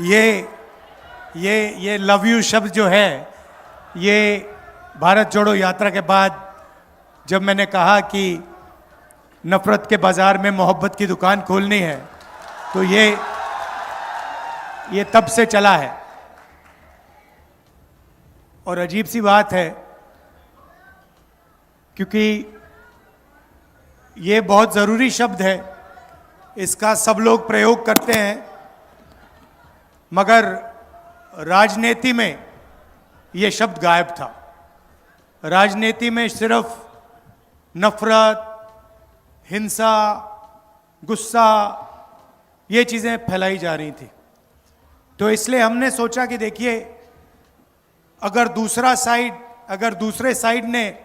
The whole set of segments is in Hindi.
ये ये लव यू शब्द जो है, ये भारत जोड़ो यात्रा के बाद जब मैंने कहा कि नफरत के बाजार में मोहब्बत की दुकान खोलनी है, तो ये तब से चला है। और अजीब सी बात है, क्योंकि ये बहुत जरूरी शब्द है, इसका सब लोग प्रयोग करते हैं, मगर राजनीति में ये शब्द गायब था। राजनीति में सिर्फ नफरत, हिंसा, गुस्सा, ये चीजें फैलाई जा रही थी। तो इसलिए हमने सोचा कि देखिए, अगर दूसरे साइड ने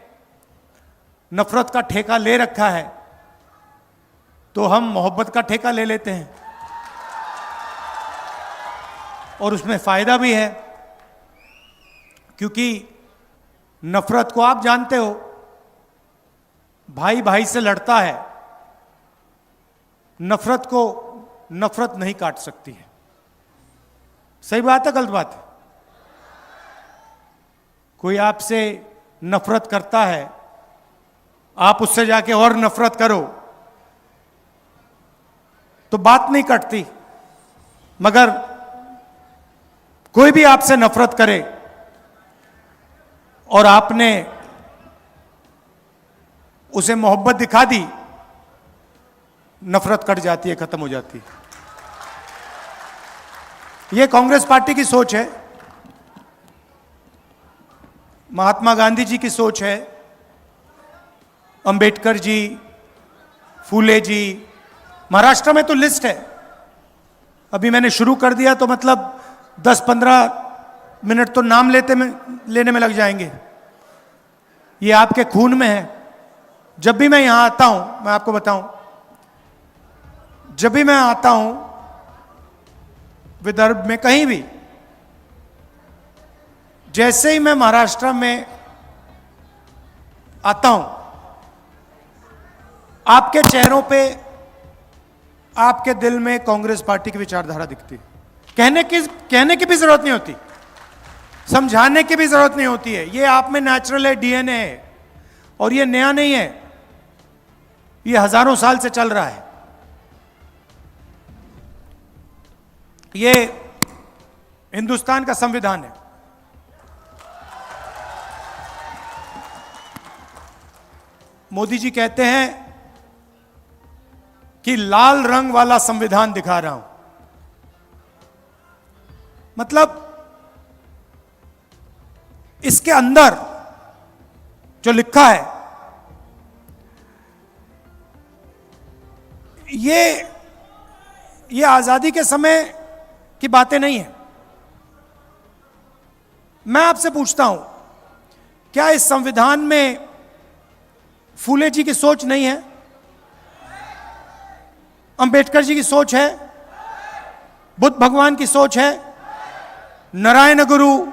नफरत का ठेका ले रखा है, तो हम मोहब्बत का ठेका ले लेते हैं, और उसमें फायदा भी है। क्योंकि नफरत को आप जानते हो, भाई भाई से लड़ता है, नफरत को नफरत नहीं काट सकती है। सही बात है, गलत बात है? कोई आपसे नफरत करता है, आप उससे जाके और नफरत करो तो बात नहीं कटती। मगर कोई भी आपसे नफरत करे और आपने उसे मोहब्बत दिखा दी, नफरत कट जाती है, खत्म हो जाती है। यह कांग्रेस पार्टी की सोच है, महात्मा गांधी जी की सोच है, अंबेडकर जी, फूले जी। महाराष्ट्र में तो लिस्ट है, अभी मैंने शुरू कर दिया तो मतलब 10-15 मिनट तो नाम लेने में लग जाएंगे। ये आपके खून में है। जब भी मैं यहां आता हूं, मैं आपको बताऊं, जब भी मैं आता हूं विदर्भ में कहीं भी, जैसे ही मैं महाराष्ट्र में आता हूं, आपके चेहरों पे, आपके दिल में कांग्रेस पार्टी की विचारधारा दिखती है। कहने की भी जरूरत नहीं होती, समझाने की भी जरूरत नहीं होती है। ये आप में नेचुरल है, डीएनए है, और ये नया नहीं है, ये हजारों साल से चल रहा है। ये हिंदुस्तान का संविधान है। मोदी जी कहते हैं कि लाल रंग वाला संविधान दिखा रहा हूं। मतलब इसके अंदर जो लिखा है, ये आजादी के समय की बातें नहीं है। मैं आपसे पूछता हूं, क्या इस संविधान में फूले जी की सोच नहीं है? अंबेडकर जी की सोच है? बुद्ध भगवान की सोच है? नारायण गुरु,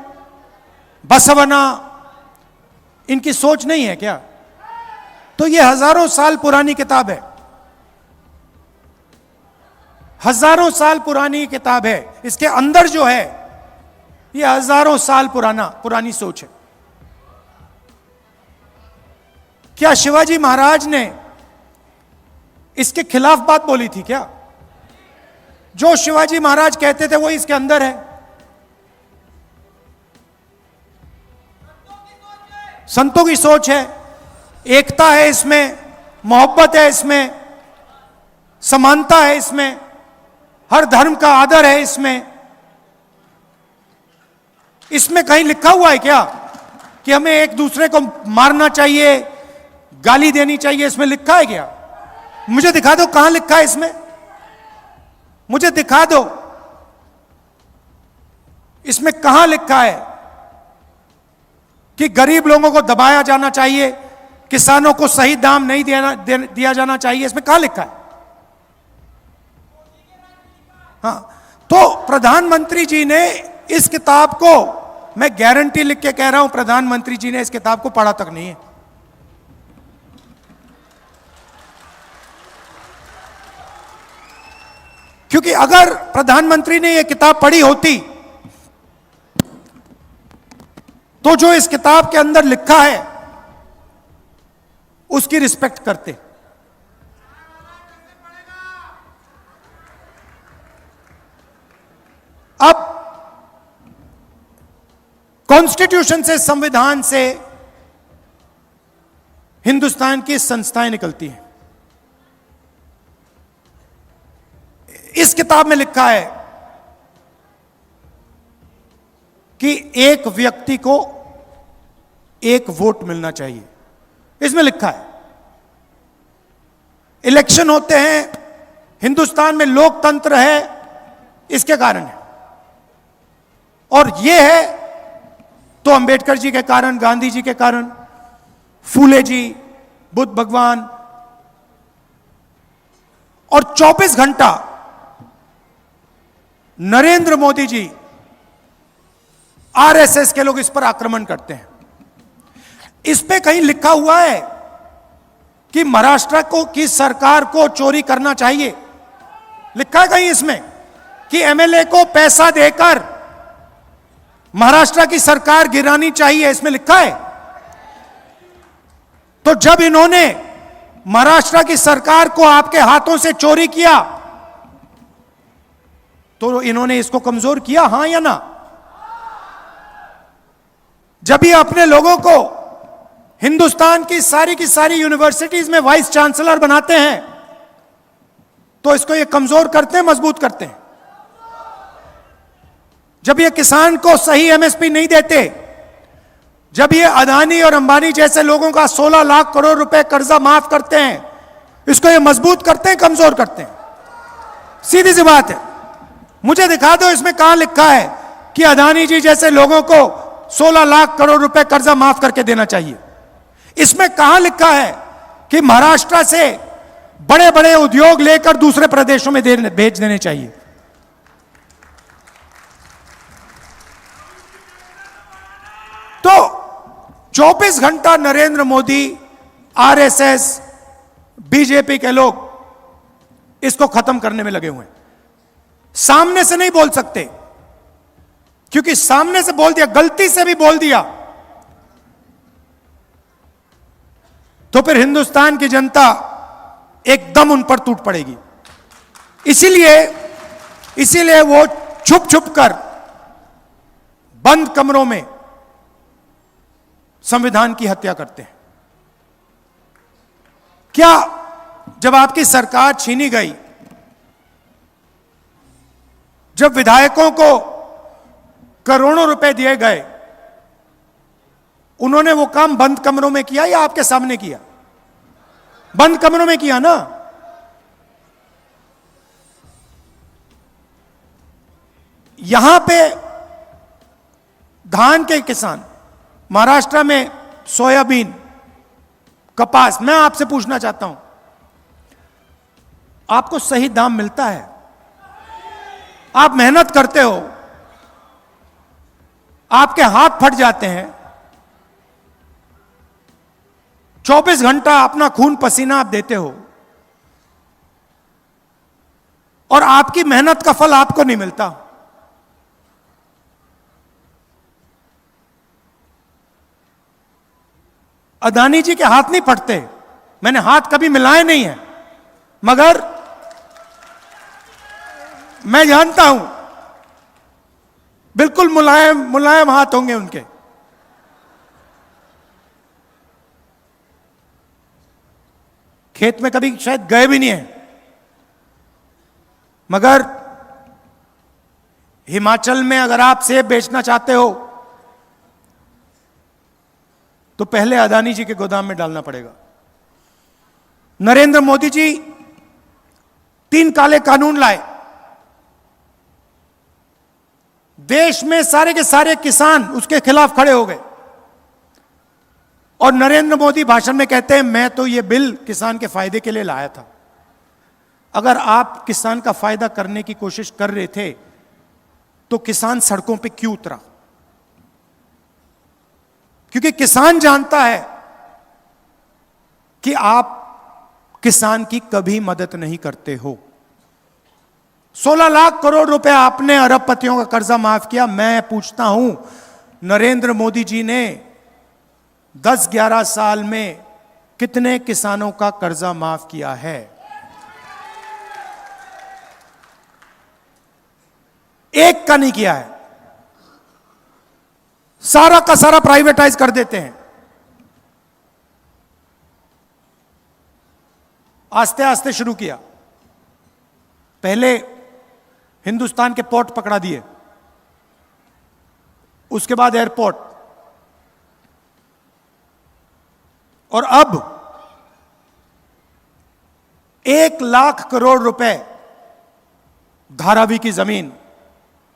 बसवना, इनकी सोच नहीं है क्या? तो ये हजारों साल पुरानी किताब है, हजारों साल पुरानी किताब है। इसके अंदर जो है, ये हजारों साल पुरानी सोच है। क्या शिवाजी महाराज ने इसके खिलाफ बात बोली थी क्या? जो शिवाजी महाराज कहते थे वो इसके अंदर है। संतों की सोच है, एकता है इसमें, मोहब्बत है इसमें, समानता है इसमें, हर धर्म का आदर है इसमें। इसमें कहीं लिखा हुआ है क्या कि हमें एक दूसरे को मारना चाहिए, गाली देनी चाहिए? इसमें लिखा है क्या? मुझे दिखा दो कहां लिखा है इसमें, मुझे दिखा दो इसमें कहां लिखा है कि गरीब लोगों को दबाया जाना चाहिए, किसानों को सही दाम नहीं दिया जाना चाहिए? इसमें कहां लिखा है? हाँ, तो प्रधानमंत्री जी ने इस किताब को, मैं गारंटी लिख के कह रहा हूं, प्रधानमंत्री जी ने इस किताब को पढ़ा तक नहीं है। क्योंकि अगर प्रधानमंत्री ने यह किताब पढ़ी होती तो जो इस किताब के अंदर लिखा है उसकी रिस्पेक्ट करते। अब कॉन्स्टिट्यूशन से, संविधान से हिंदुस्तान की संस्थाएं निकलती हैं। इस किताब में लिखा है कि एक व्यक्ति को एक वोट मिलना चाहिए। इसमें लिखा है इलेक्शन होते हैं, हिंदुस्तान में लोकतंत्र है, इसके कारण है। और यह है तो अंबेडकर जी के कारण, गांधी जी के कारण, फूले जी, बुद्ध भगवान। और 24 घंटा नरेंद्र मोदी जी, आरएसएस के लोग इस पर आक्रमण करते हैं। इस पे कहीं लिखा हुआ है कि महाराष्ट्र की सरकार को चोरी करना चाहिए? लिखा है कहीं इसमें कि एमएलए को पैसा देकर महाराष्ट्र की सरकार गिरानी चाहिए? इसमें लिखा है? तो जब इन्होंने महाराष्ट्र की सरकार को आपके हाथों से चोरी किया तो इन्होंने इसको कमजोर किया, हां या ना? जब ये अपने लोगों को हिंदुस्तान की सारी यूनिवर्सिटीज में वाइस चांसलर बनाते हैं तो इसको ये कमजोर करते हैं, मजबूत करते हैं। जब ये किसान को सही एमएसपी नहीं देते, जब ये अदानी और अंबानी जैसे लोगों का 16 लाख करोड़ रुपए कर्जा माफ करते हैं, इसको ये मजबूत करते हैं, कमजोर करते हैं? सीधी सी बात है। मुझे दिखा दो इसमें कहां लिखा है कि अदानी जी जैसे लोगों को 16 लाख करोड़ रुपए कर्जा माफ करके देना चाहिए? इसमें कहां लिखा है कि महाराष्ट्र से बड़े बड़े उद्योग लेकर दूसरे प्रदेशों में भेज देने चाहिए? तो 24 घंटा नरेंद्र मोदी, आरएसएस, बीजेपी के लोग इसको खत्म करने में लगे हुए हैं। सामने से नहीं बोल सकते, क्योंकि सामने से बोल दिया, गलती से भी बोल दिया तो फिर हिंदुस्तान की जनता एकदम उन पर टूट पड़ेगी। इसीलिए वो छुप छुप कर बंद कमरों में संविधान की हत्या करते हैं। क्या जब आपकी सरकार छीनी गई, जब विधायकों को करोड़ों रुपए दिए गए, उन्होंने वो काम बंद कमरों में किया या आपके सामने किया? बंद कमरों में किया ना। यहां पे धान के किसान, महाराष्ट्र में सोयाबीन, कपास, मैं आपसे पूछना चाहता हूं, आपको सही दाम मिलता है? आप मेहनत करते हो, आपके हाथ फट जाते हैं, 24 घंटा अपना खून पसीना आप देते हो और आपकी मेहनत का फल आपको नहीं मिलता। अदानी जी के हाथ नहीं फटते, मैंने हाथ कभी मिलाए नहीं है, मगर मैं जानता हूं बिल्कुल मुलायम मुलायम हाथ होंगे उनके। खेत में कभी शायद गए भी नहीं है, मगर हिमाचल में अगर आप सेब बेचना चाहते हो तो पहले अदानी जी के गोदाम में डालना पड़ेगा। नरेंद्र मोदी जी 3 काले कानून लाए, देश में सारे के सारे किसान उसके खिलाफ खड़े हो गए और नरेंद्र मोदी भाषण में कहते हैं मैं तो ये बिल किसान के फायदे के लिए लाया था। अगर आप किसान का फायदा करने की कोशिश कर रहे थे तो किसान सड़कों पे क्यों उतरा? क्योंकि किसान जानता है कि आप किसान की कभी मदद नहीं करते हो। 16 लाख करोड़ रुपए आपने अरबपतियों का कर्जा माफ किया। मैं पूछता हूं, नरेंद्र मोदी जी ने 10-11 साल में कितने किसानों का कर्जा माफ किया है? एक का नहीं किया है। सारा का सारा प्राइवेटाइज कर देते हैं। आस्ते आस्ते शुरू किया। पहले हिंदुस्तान के पोर्ट पकड़ा दिए, उसके बाद एयरपोर्ट, और अब 1 लाख करोड़ रुपए धारावी की जमीन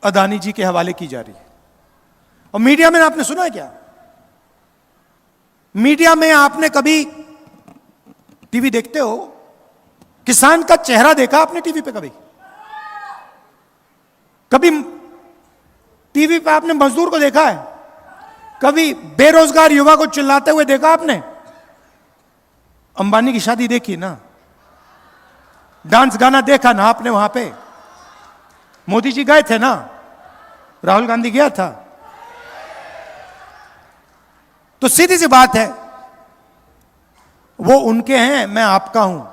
अदानी जी के हवाले की जा रही है। और मीडिया में आपने सुना है क्या? मीडिया में आपने कभी, टीवी देखते हो, किसान का चेहरा देखा आपने टीवी पे? कभी टीवी पे आपने मजदूर को देखा है? कभी बेरोजगार युवा को चिल्लाते हुए देखा आपने? अंबानी की शादी देखी ना, डांस गाना देखा ना आपने वहां पे? मोदी जी गए थे ना, राहुल गांधी गया था। तो सीधी सी बात है, वो उनके हैं, मैं आपका हूं।